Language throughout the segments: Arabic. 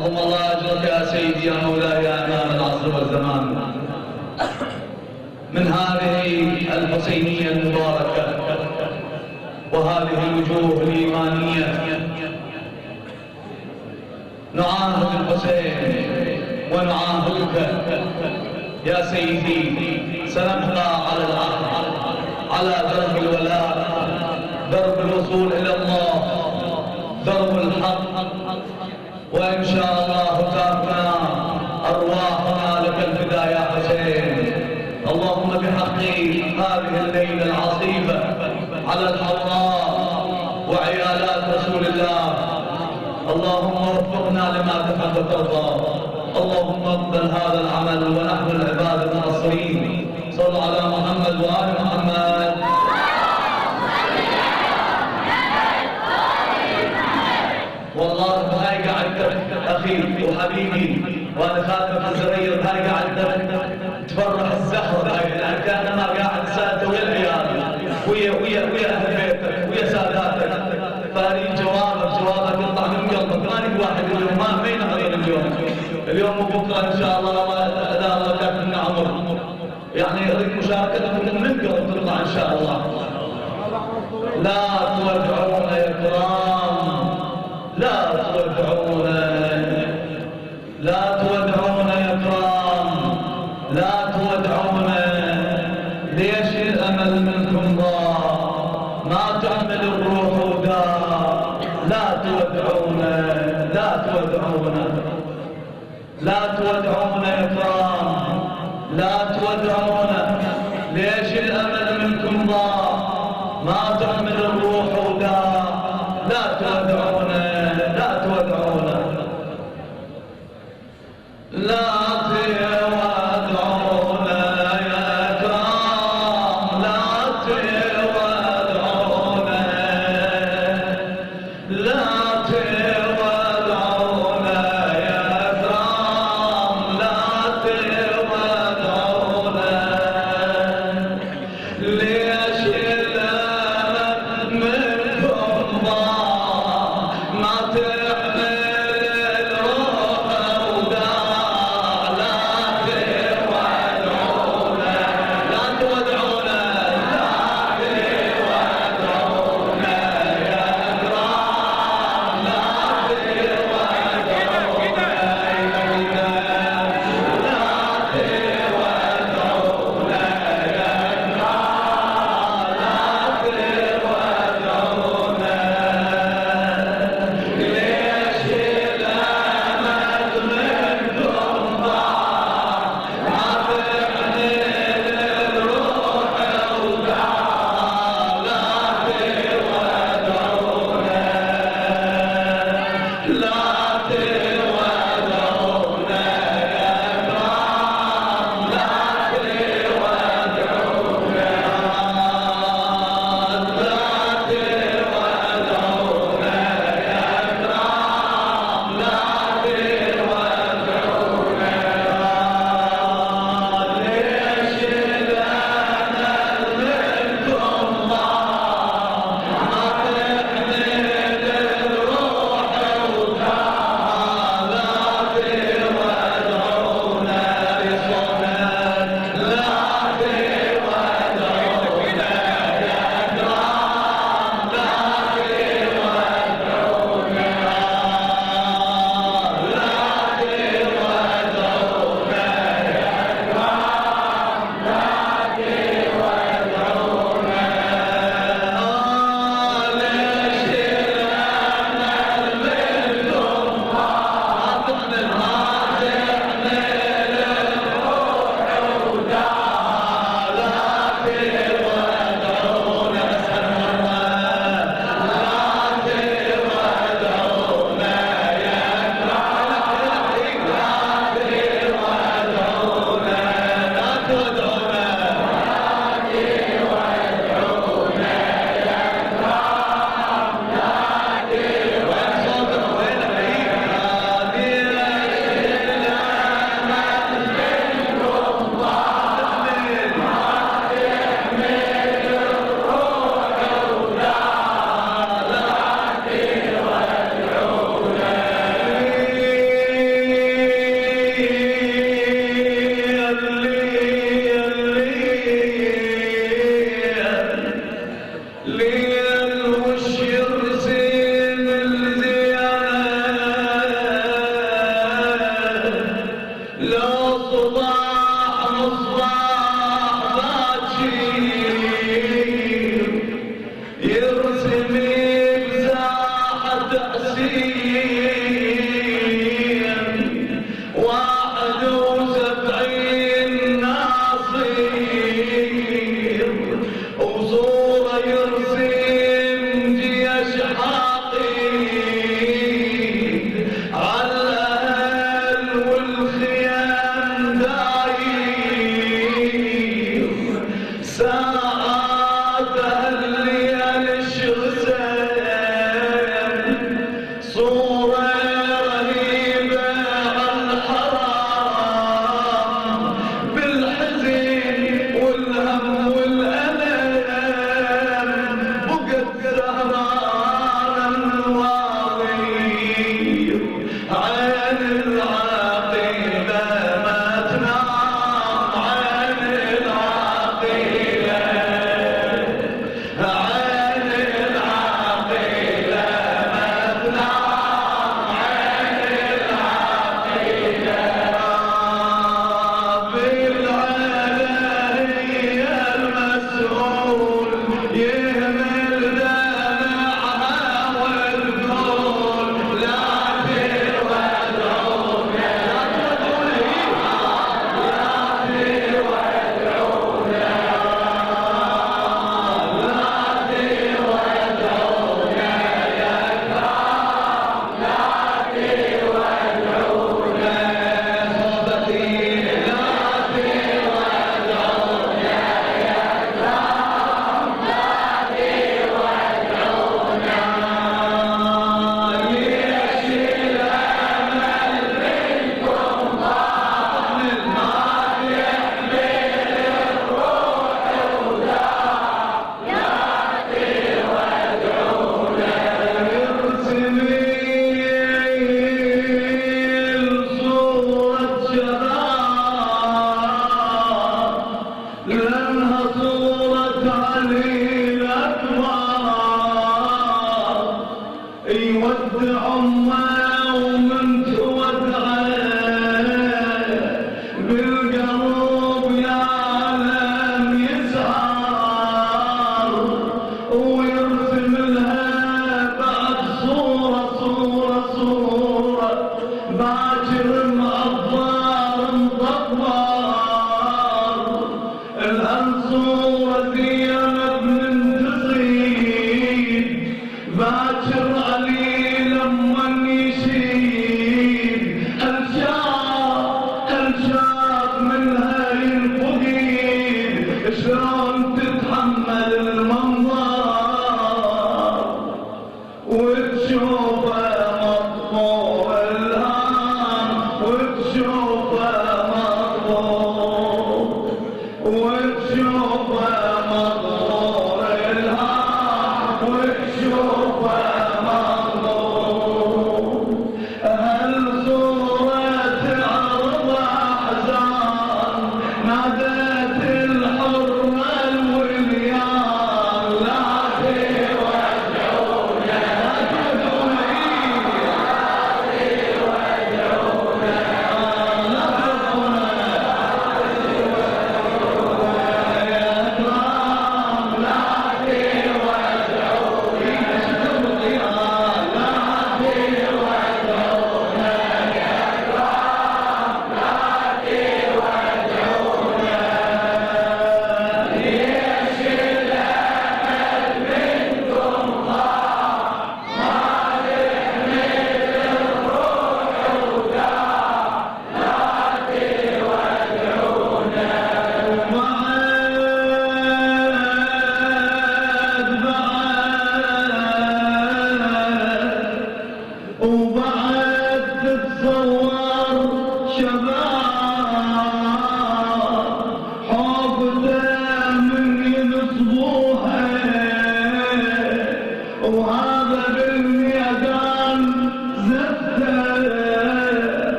عظم الله أجرك يا سيدي يا مولاي يا إمام العصر والزمان من هذه الحسينية المباركة وهذه الوجوه الإيمانية نعاهد الحسين ونعاهدك يا سيدي سنبقى على العهد على درب الولاء درب الوصول إلى الله درب الحق وإن شاء الله تركنا أرواحنا لك الفداء يا حسين. اللهم بحق هذه الليلة العصيبة على الحوراء وعيالات رسول الله اللهم وفقنا لما تحب وترضى. اللهم اقبل هذا العمل ونحن العباد المنصرين. صلوا على محمد وآل محمد. والله هاي قاعد اخي وحبيبي وانا خاتمة الزرير هاي قاعد تفرح الزهر هاي لان كانما قاعد سادة ويا العيال ويا اهل بيتك ويا ساداتك فاريد جوابك يطلع من قلبك. ما نبي واحد اليوم ما ينهضر اليوم وبكره ان شاء الله اذا الله كان لنا عمر يعني اريد مشاركتكم من قلب تطلع ان شاء الله. لا تودعون يا كرام لا تودعونا لا تودعونا يا كرام لا تودعونا. ليش الأمل منكم ضاع ما تعمل الروح وداع. لا تودعونا لا تودعونا لا تودعونا يا كرام لا تودعونا. ليش الأمل منكم ضاع ما تعمل الروح وداع. لا تودعونا لا تودعونا لا تودعونا يا كرام لا تودعونا لا تودعونا يا كرام لا تودعونا. ليش الأمل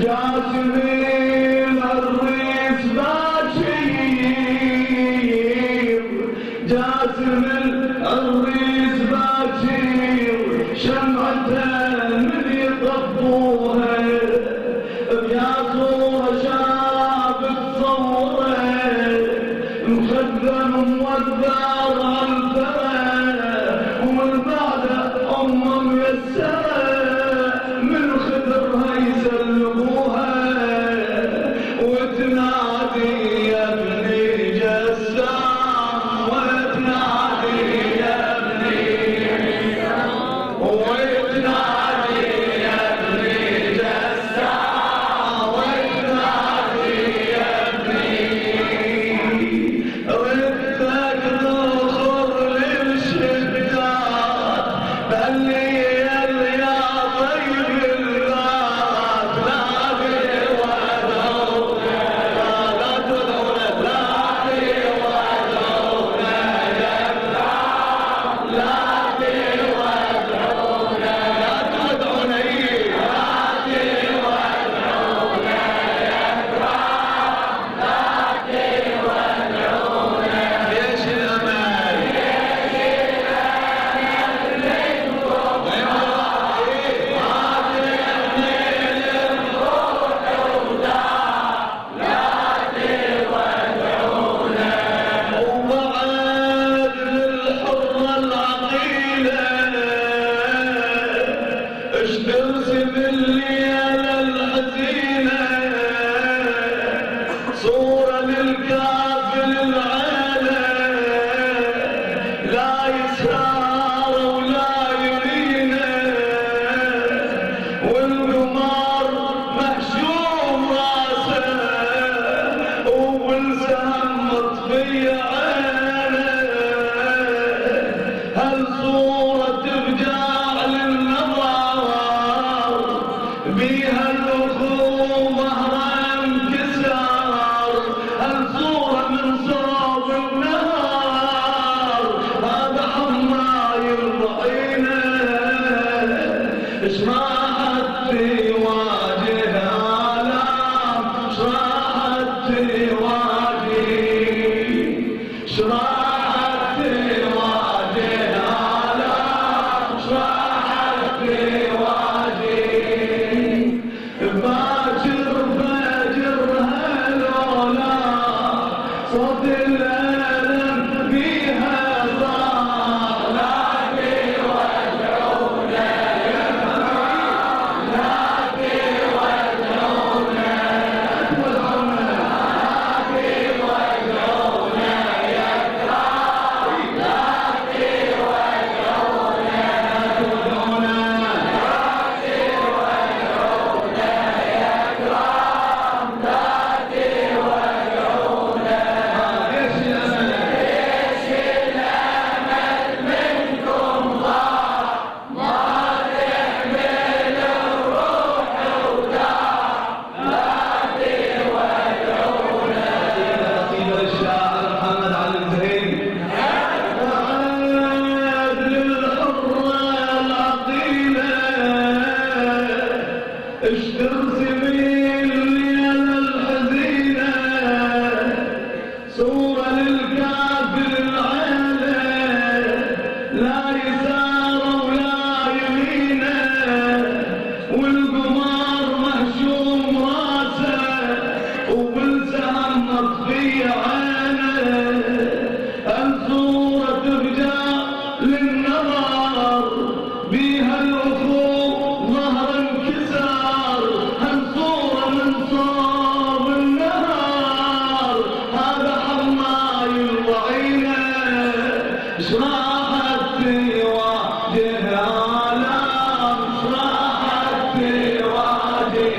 جاسمين الريس مصورة مخدم موذر عالثرى ومن بعده أمه ميسرة من خدرها يسلموها وتنادي يا ابني جسام وتنادي يا ابني وتنادي يا ابني جسام وتنادي يا ابني ردك نخر للشداد بالليل يا طيب الذات لا تودعونا لا تدعونا لا تودعونا يا كرام لا تودعونا لا تودعونا لا تودعونا يا كرام لا تودعونا ليش الأمان وبعد للحرة العقيلة اش ترسم الليالة الحزينة صورة للكافل العالة لا يسار ولا يمينه والقمر محشوم راسه والسهم مطفي عينه هالصورة تفجع للنظر بيها الأخوة مهرا انكسر هالصورة من صوب النهار هذا حمايل ضعينه اش راحت تواجه آلام اش راحت تواجه اش راحت تواجه آلام اش راحت تواجه باجر باجر هالولا صوت الألم بيها صاح لا تودعونا يا كرام لا تودعونا تودعونا تودعونا يا كرام لا تودعونا تودعونا ليش الأمل قصيدة للشاعر محمد علي الزهيري وعاد للحرة العقيلة اش ترسم الليالة الحزينة صورة للكافر العالة لا يسار ولا يمينه والقمر مهشوم راسه وبالسهم مطفي عينه الصورة تفجع للنظر بيها الأخوة ظهر انكسار هالصورة من صوب النهار هذا حمايل ضعينه اش راحت تواجه آلام اش راحت تواجه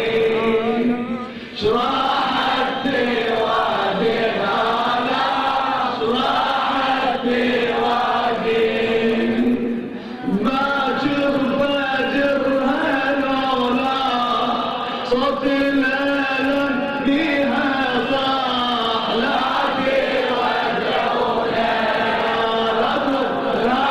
اش راحت تواجه آلام اش راحت تواجه باجر باجر هالولا صوت الألم بيها صاح لا تودعونا لا تودعونا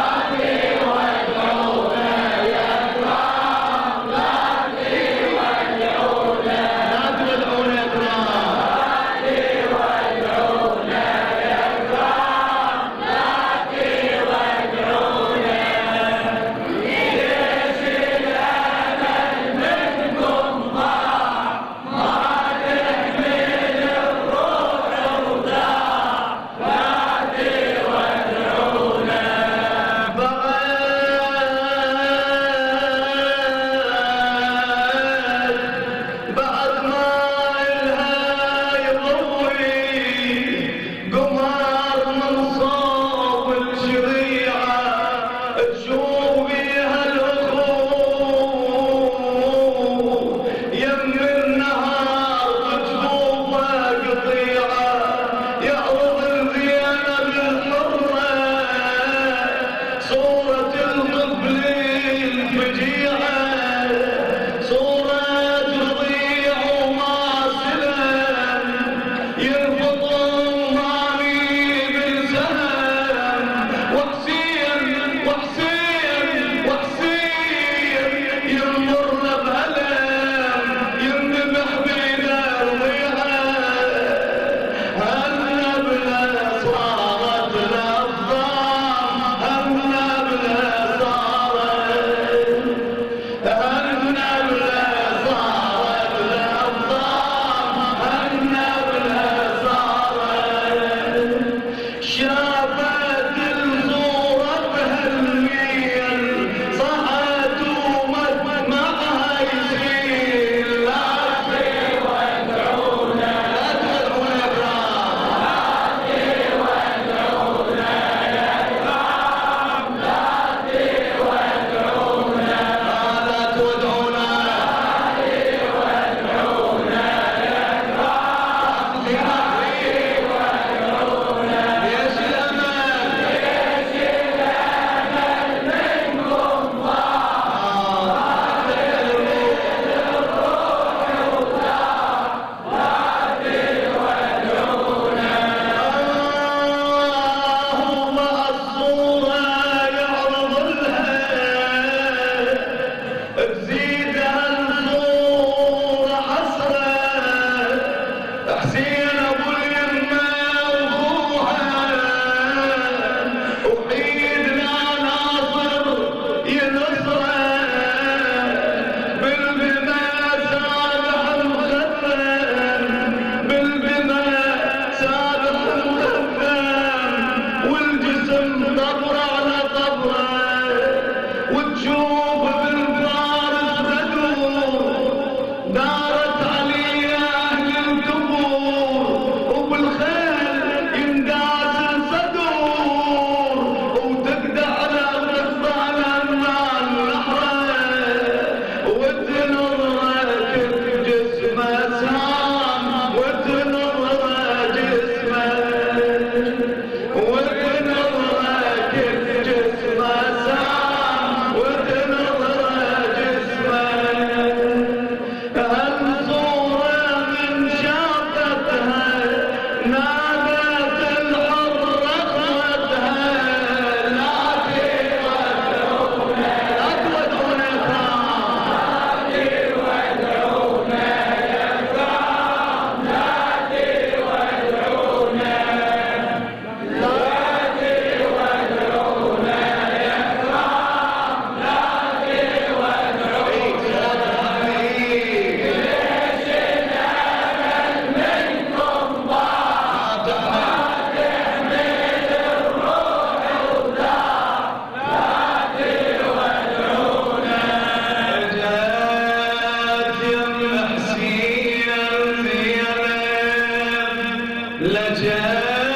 لجان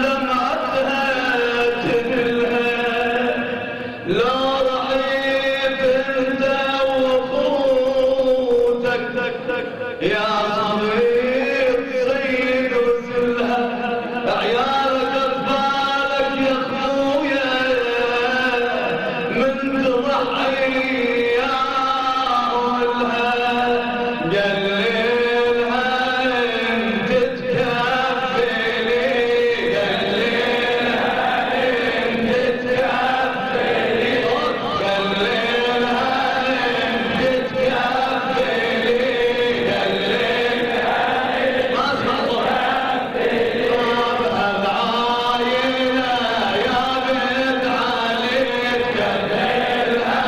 دمعتها تدلها لو رحيت انت وفوتك يا صغير سيد وسلها عيالك اطفالك يا اخويا من تضحي يا اولها قللها انت تكفلي قللها انت تكفلي قللها انت تكفلي قللها ما اسمع العايلة يا بنت علي تكفلها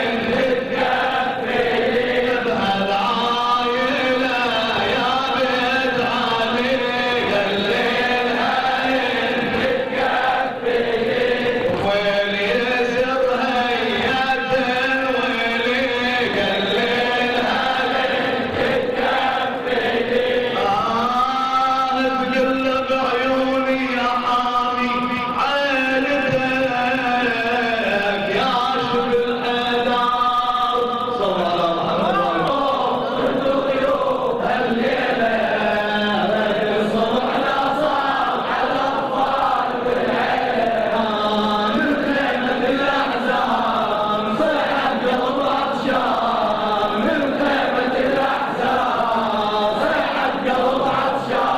انت تكفلي بهالعايلة يا بنت علي قللها انت تكفلي ويلي يسرها ياتن ويلي قللها تقلب عيوني يا حامي عيلتك يا شب الحدار صلى الله عليه وسلم ضيوف الليلة الصبح لا صار على الأطفال والعيلة من خيمة الأحزان صيحة قلب عطشان من خيمة الأحزان صيحة قلب عطشان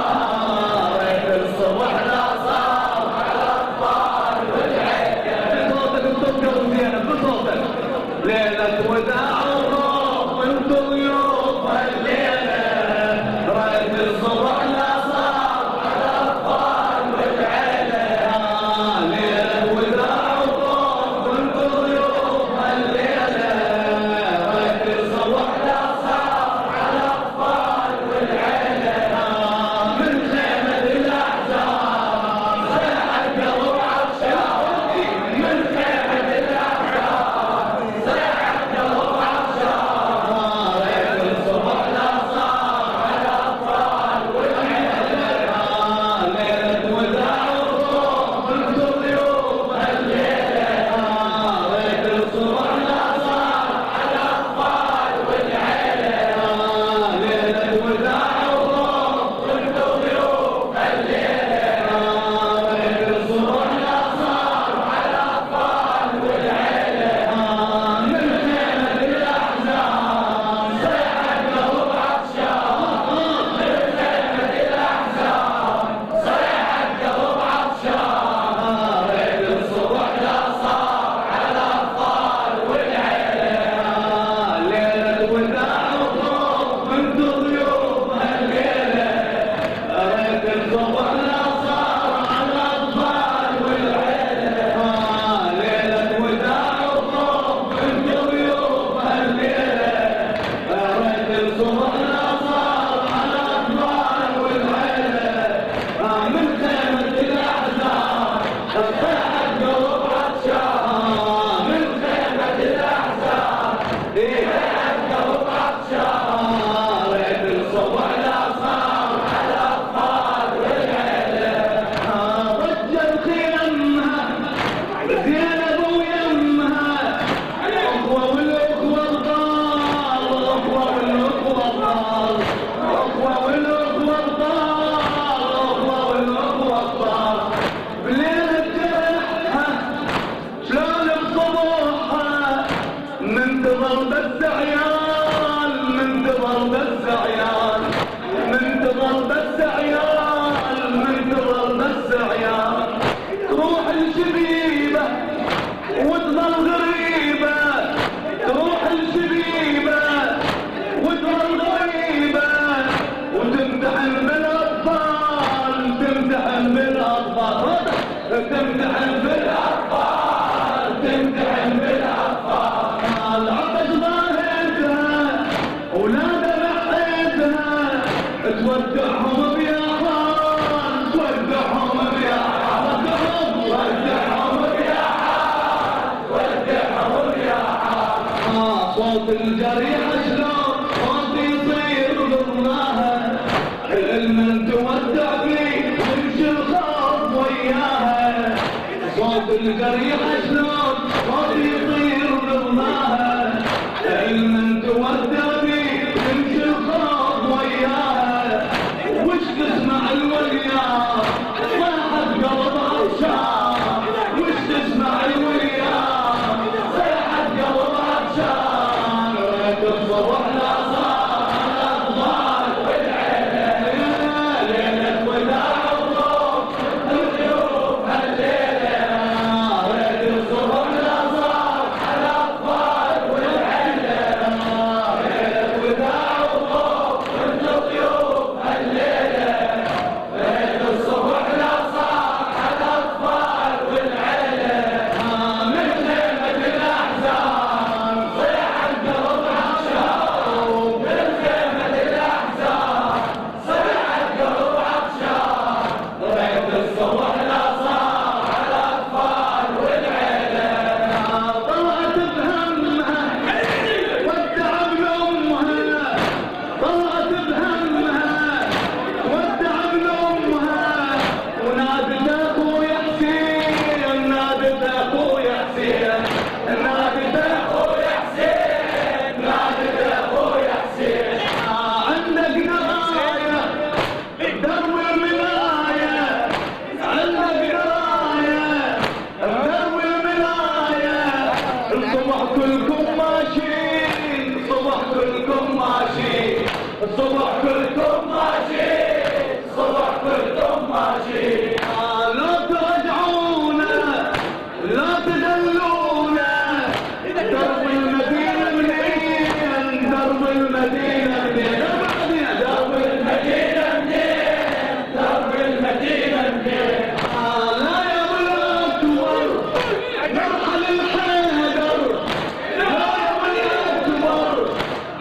الصبح لا صار على الأطفال والعيلة بصوتك بتذكر زينب بصوتك ليلة وداع وروح وانت ضيوف الليلة رايت الصبح لا صار على الأطفال والعيلة ليلة وداع وروح وانت ضيوف الليلة رايت الصبح لا صار على الأطفال والعيلة من خيمة الأحزان صيحة قلب عطشان من خيمة الأحزان صيحة قلب عطشان رايت الصبح لا صار على الأطفال والعيلة ليلة وداع وروح وانت ضيوف الليلة رايت الصبح لا صار على الأطفال والعيلة ليلة وداع وروح وانت ضيوف الليلة رايت الصبح لا صار على الأطفال والعيلة من خيمة الأحزان صيحة قلب عطشان من خيمة الأحزان صيحة قلب عطشان رايت الصبح لا صار على الأطفال والعيلة ليلة وداع وروح وانت ضيوف الليلة رايت الصبح لا صار على الأطفال والعيلة ليلة وداع وروح وانت ضيوف الليلة رايت الصبح لا صار على الأطفال والعيلة من خيمة الأحزان صيحة قلب عطشان من خيمة الأحزان صيحة قلب عطشان رايت الصبح لا صار على الأطفال والعيلة رجل خيمها زينب ويمها الأخوة والأخوة الضال الأخوة والأخوة الضال الأخوة والأخوة الضال الأخوة والأخوة الضال بليلة جرحها شلون بصبوحها منتظر بس عيال منتظر بس عيال منتظر بس عيال منتظر بس عيال تروح الشبيبة وتظل غريبة تروح الشبيبة وتظل غريبة وتمتحن بالأطفال تمتحن بالأطفال تمتحن بالأطفال تمتحن بالأطفال عطش ظاهرتها أولادها بحيتها تودعهم بياحان تودعهم بياحان تودعهم بياحان تودعهم بياحان صوت الجريح شلون صوت يصير ضمناها المنتو تودع بي تمشي الخوف وياها صوت الجريح شلون صوت يطير بضماها علما تودع بي تمشي الخوف وياها وش تسمع الوليان صاحت قلب عطشان وش تسمع الوليان صاحت قلب عطشان ريت الصبح لا صار الاطفال والعيله ليله وداع الضوء الضيوف هالليله ريت الصبح لا صار الاطفال والعيله ليله وداع الضوء الضيوف هالليله ريت الصبح لا صار الاطفال والعيله من خيمه الاحزان صيح القلب عطشان من خيمه الاحزان صيح القلب عطشان ريت الصبح لا صار الاطفال والعيله طلعت بهمها ودع ابن امها طلعت بهمها ودع ابن امها ونادت اخويا حسين نادت اخويا حسين نادت اخويا حسين نادت اخويا حسين عندك درايه بدرب الملايه عندك درايه بدرب الملايه الصبح كلكم ماشيين الصبح كلكم ماشيين الصبح كلكم ماشيين الصبح كلكم ماشيين لا ترجعونا لا تدلونا درب المدينة منين درب المدينة منين درب المدينة منين درب المدينة منين لا يا بالأكبر نرحل الحيدر لا يا بالأكبر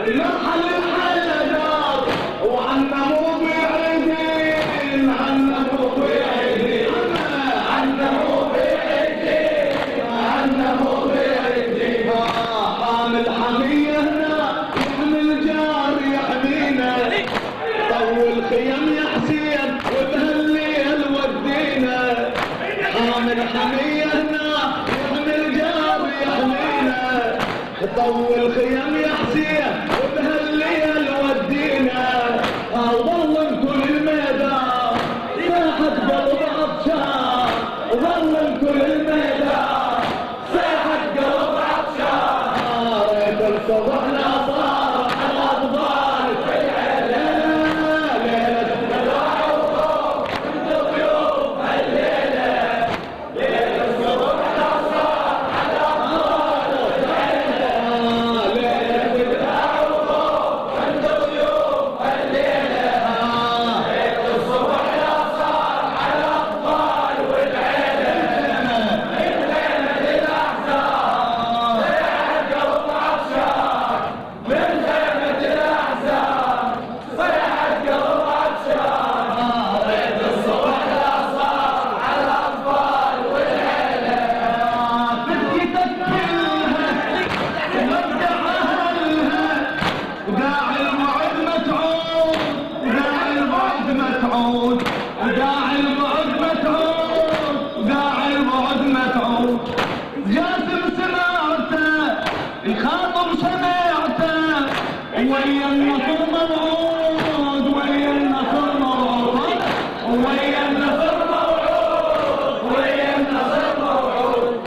نرحل الحيدر وعنا مو بعيدين عنا مو بعيدين عنا مو بعيدين عنا مو بعيدين حامل حمية هنا يحمل جار يحمينا طول خيم يا حسين وبهالليل ودينا حامل حمية هنا يحمل جار يحمينا طول خيم يا حسين وبهالليل ودينا ظلم كل الميدان صاحت قلب عطشان ظلم كل الميدان صاحت قلب عطشان ريت الصبح لا صار الاطفال في العيله ليله وداع الضوء الضيوف هالليله ليله الصبح لا صار الاطفال في العيله ليله وداع الضوء الضيوف هالليله ليله الصبح لا صار الاطفال والعيله من خيمه الاحزان صيحت قلب عطشان من خيمه الاحزان صيحت قلب عطشان ريت الصبح لا صار الاطفال والعيله تبكي تكلها ودع اهلها وداعي الموعد متعود وداعي الموعد متعود وداعي الموعد متعود وداعي الموعد متعود جاسم سمعته يخاطب سمعته ويا النصر موعود ويا النصر موعود ويا النصر موعود ويا النصر موعود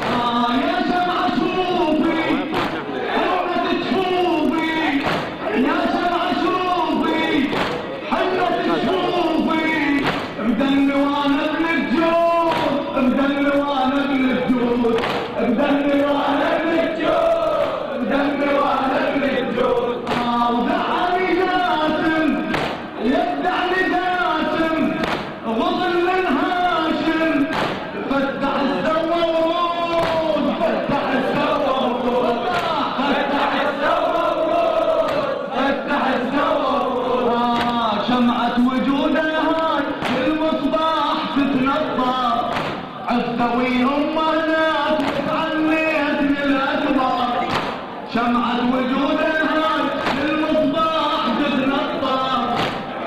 يا سمع شوفي حنة تشوفي يا سمع شوفي حنة تشوفي مدلي وانا ابن الجود مدلي وانا ابن الجود مدلي وانا ابن الجود مدلي وانا ابن الجود ودعني جاسم يدعني جاسم غضن من هاشم فتح السوا ورود فتح السوا ورود فتح السوا ورود فتح السوا ورود شمعة وجوده هاي المصباح تتنطى عفتوي امه هناك وتعنيت من الاكبر شمعة وجوده هاي المصباح تتنطى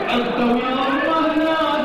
عفتوي امه هناك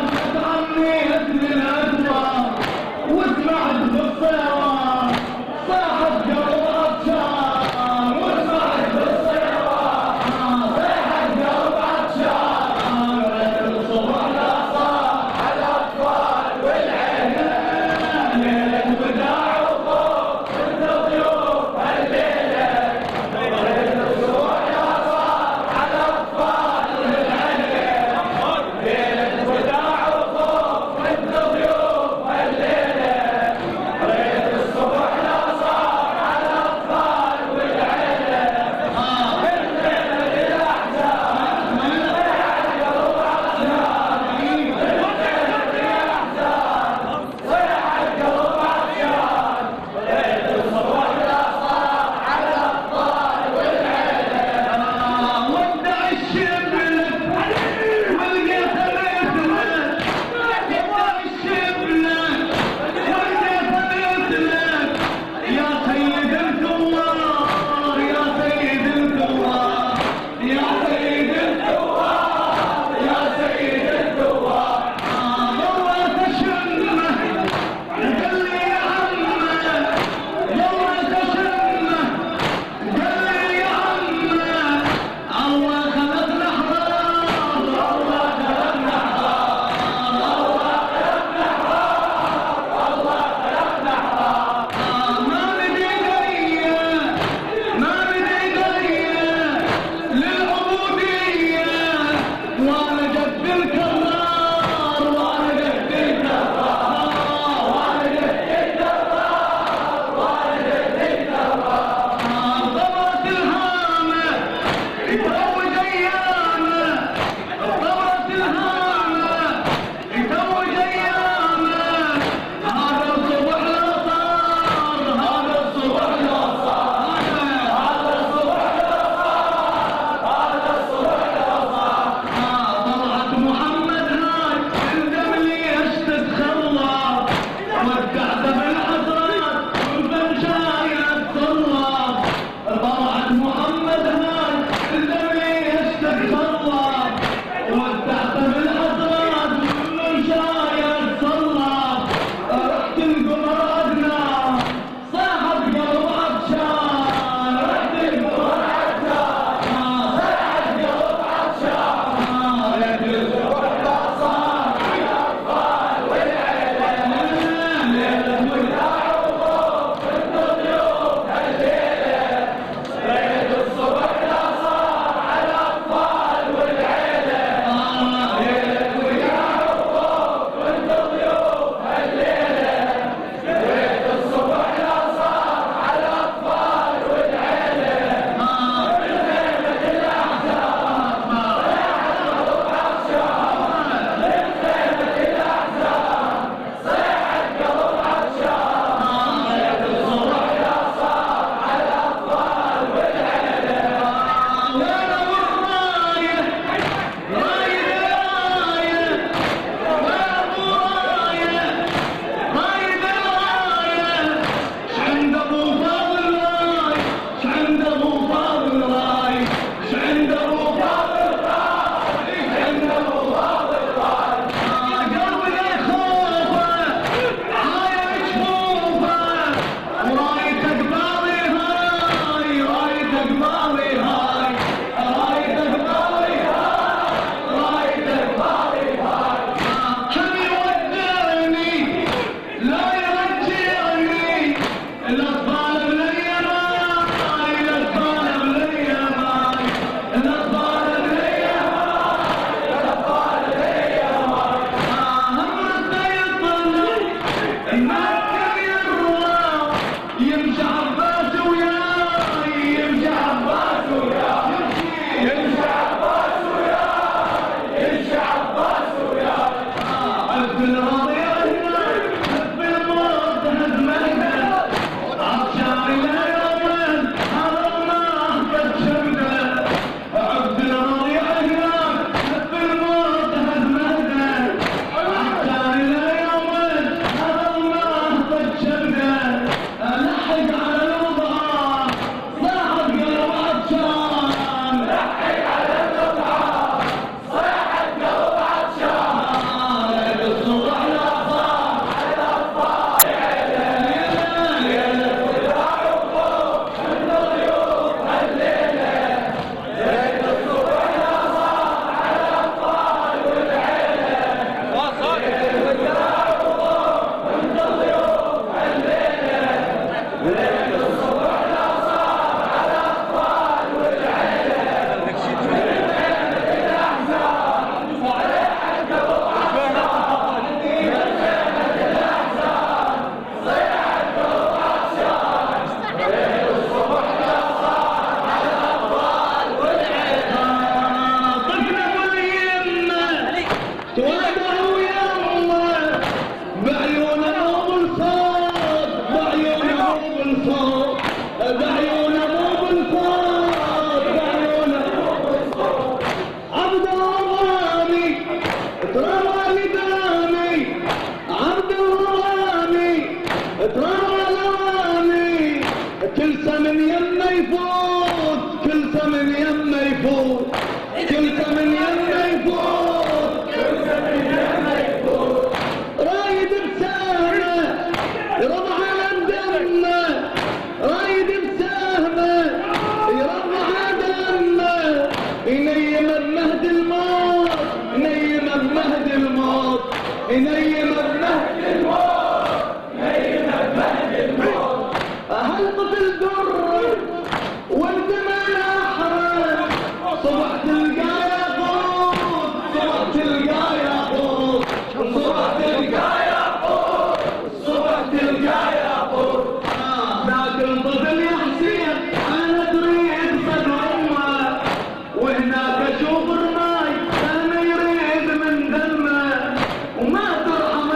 وهناك اشوف الراي انا يريد من دمه وما ترحم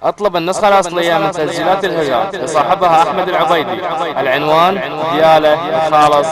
اطلب النسخة الأصلية من تسجيلات الهجرة لصاحبها أحمد العبيدي. العنوان ديالة خالص.